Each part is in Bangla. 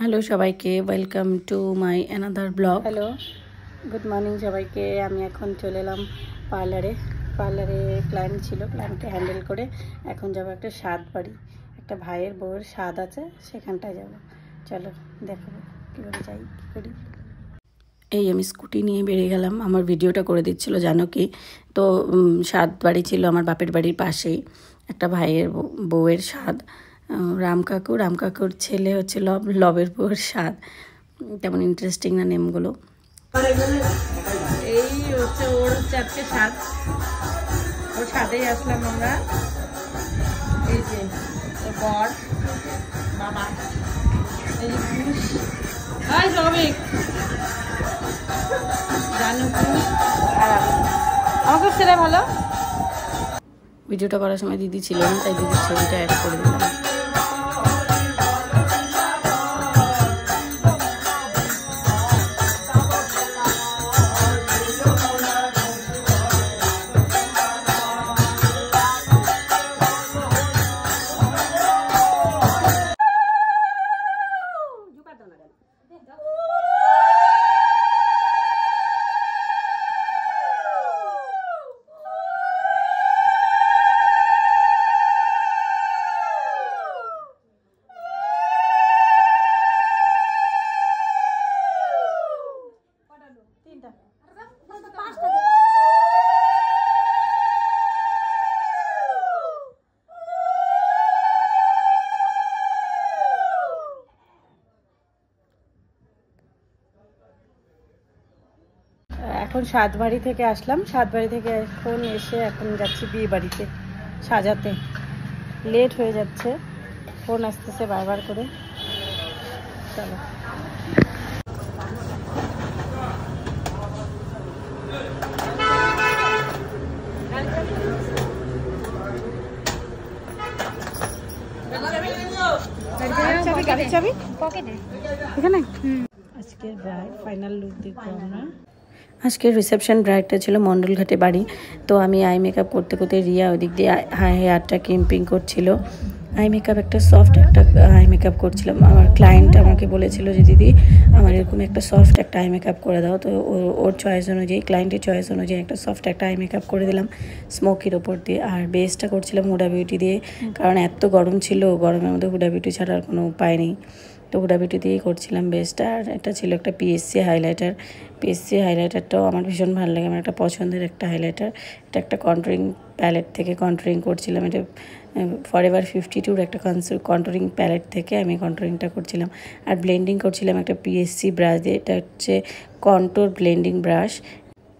হ্যালো সবাইকে, welcome to my another blog. Hello, good morning সবাইকে। আমি এখন চলে এলাম পার্লারে। ক্লায়েন্ট ছিল, ক্লায়েন্টকে হ্যান্ডেল করে এখন যাবো একটা স্বাদ বাড়ি। একটা ভাইয়ের বউয়ের স্বাদ আছে, সেখানটায় যাব। চলো দেখাবো কীভাবে যাই, কী করি। এই আমি স্কুটি নিয়ে বেরিয়ে গেলাম। আমার ভিডিওটা করে দিচ্ছিলো জানো কি, তো স্বাদ বাড়ি ছিল আমার বাপের বাড়ির পাশেই। একটা ভাইয়ের বউয়ের স্বাদ। রাম কাকুর ছেলে হচ্ছে লবের বউয়ের স্বাদ। তেমন ইন্টারেস্টিং না নেমগুলো। এই হচ্ছে ওর আজকে স্বাদ, ওর স্বাদেই আসলাম আমরা। এই যে ওর বর বাবা, এই যে পুরুষ সবিক জানো আর আমাকে ছেলে ভালো। ভিডিওটা করার সময় দিদি ছিল না, তাই দিদির ছবিটা অ্যাড করে দিলাম। এখন সাতবাড়ি থেকে আসলাম। সাতবাড়ি থেকে এখন এসে এখন যাচ্ছি বিয়ে বাড়িতে সাজাতে। লেট হয়ে যাচ্ছে, ফোন আসতেছে বারবার করে। চলো এখানে আজকের ব্রাইড ফাইনাল লুক দেখবো আমরা। আজকের রিসেপশন ব্রাইডটা ছিল মণ্ডলঘাটে বাড়ি। তো আমি আই মেকআপ করতে করতে রিয়া ওদিক দিয়ে হেয়ারটা ক্রিম্পিং করছিল। আই মেকআপ একটা সফট একটা আই মেকআপ করছিলাম। আমার ক্লায়েন্ট আমাকে বলেছিল যে দিদি আমার এরকম একটা সফট একটা আই মেকআপ করে দাও। তো ওর চয়েস অনুযায়ী, ক্লায়েন্টের চয়েস অনুযায়ী একটা সফট একটা আই মেকআপ করে দিলাম স্মোকির ওপর দিয়ে। আর বেসটা করছিলাম হুডা বিউটি দিয়ে, কারণ এত গরম ছিল, গরমের মধ্যে হুডা বিউটি ছাড়া আর কোনো উপায় নেই। তো হুডা বিউটি দিয়েই করছিলাম বেসটা। আর এটা ছিল একটা পিএসসি হাইলাইটার। পিএসসি হাইলাইটারটাও আমার ভীষণ ভালো লাগে, আমার একটা পছন্দের একটা হাইলাইটার। এটা একটা কন্ট্রোরিং প্যালেট থেকে কন্ট্রোরিং করছিলাম। এটা ফরএভার 52 একটা কন্ট্রোরিং প্যালেট থেকে আমি কন্ট্রোরিংটা করছিলাম। আর ব্লেন্ডিং করছিলাম একটা পিএসসি ব্রাশ দিয়ে। এটা হচ্ছে কন্ট্রোর ব্লেন্ডিং ব্রাশ।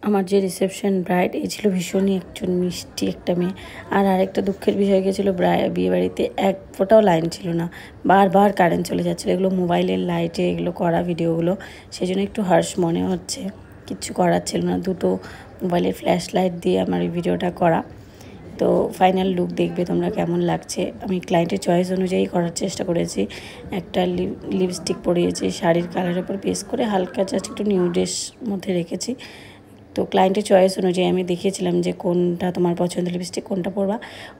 আমার যে রিসেপশন ব্রাইড এ ছিল ভীষণই একজন মিষ্টি একটা মেয়ে। আর আরেকটা দুঃখের বিষয় গিয়েছিলো, বিয়েবাড়িতে এক ফোটাও লাইন ছিল না, বারবার কারেন্ট চলে যাচ্ছিলো। এগুলো মোবাইলের লাইটে এগুলো করা ভিডিওগুলো, সেই জন্য একটু হার্শ মনে হচ্ছে। কিচ্ছু করার ছিল না, দুটো মোবাইলের ফ্ল্যাশ লাইট দিয়ে আমার এই ভিডিওটা করা। তো ফাইনাল লুক দেখবে তোমরা কেমন লাগছে। আমি ক্লায়েন্টের চয়েস অনুযায়ী করার চেষ্টা করেছি। একটা লিপস্টিক পরিয়েছি শাড়ির কালারের উপর বেস করে, হালকা জাস্ট একটু নিউডের মধ্যে রেখেছি। তো ক্লায়েন্টের চয়েস অনুযায়ী আমি দেখিয়েছিলাম যে কোনটা তোমার পছন্দের লিপস্টিক, কোনটা পরবা।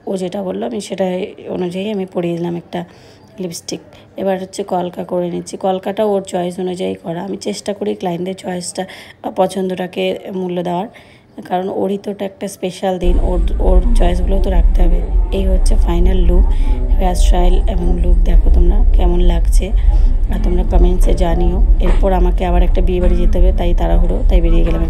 ও যেটা বললো আমি সেটা অনুযায়ী আমি পরিয়ে দিলাম একটা লিপস্টিক। এবার হচ্ছে কলকা করে নিচ্ছি। কলকাটা ওর চয়েস অনুযায়ী করা। আমি চেষ্টা করি ক্লায়েন্টের চয়েসটা বা পছন্দটাকে মূল্য দেওয়ার, কারণ ওরই তো একটা স্পেশাল দিন, ওর চয়েসগুলো তো রাখতে হবে। এই হচ্ছে ফাইনাল লুক। হেয়ার স্টাইল এবং লুক দেখো তোমরা কেমন লাগছে, আর তোমরা কমেন্টসে জানিও। এরপর আমাকে আবার একটা বিয়ে বাড়ি যেতে হবে, তাই তাড়াহুড়ো, তাই বেরিয়ে গেলাম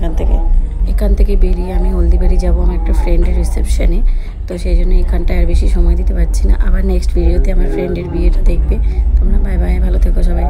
এখান থেকে বেরিয়ে আমি হলদিবাড়ি যাবো আমার একটা ফ্রেন্ডের রিসেপশনে। তো সেই জন্য এখানটায় আর বেশি সময় দিতে পারছি না। আবার নেক্সট ভিডিওতে আমার ফ্রেন্ডের বিয়েটা দেখবে তোমরা। বাই বাই, ভালো থেকো সবাই।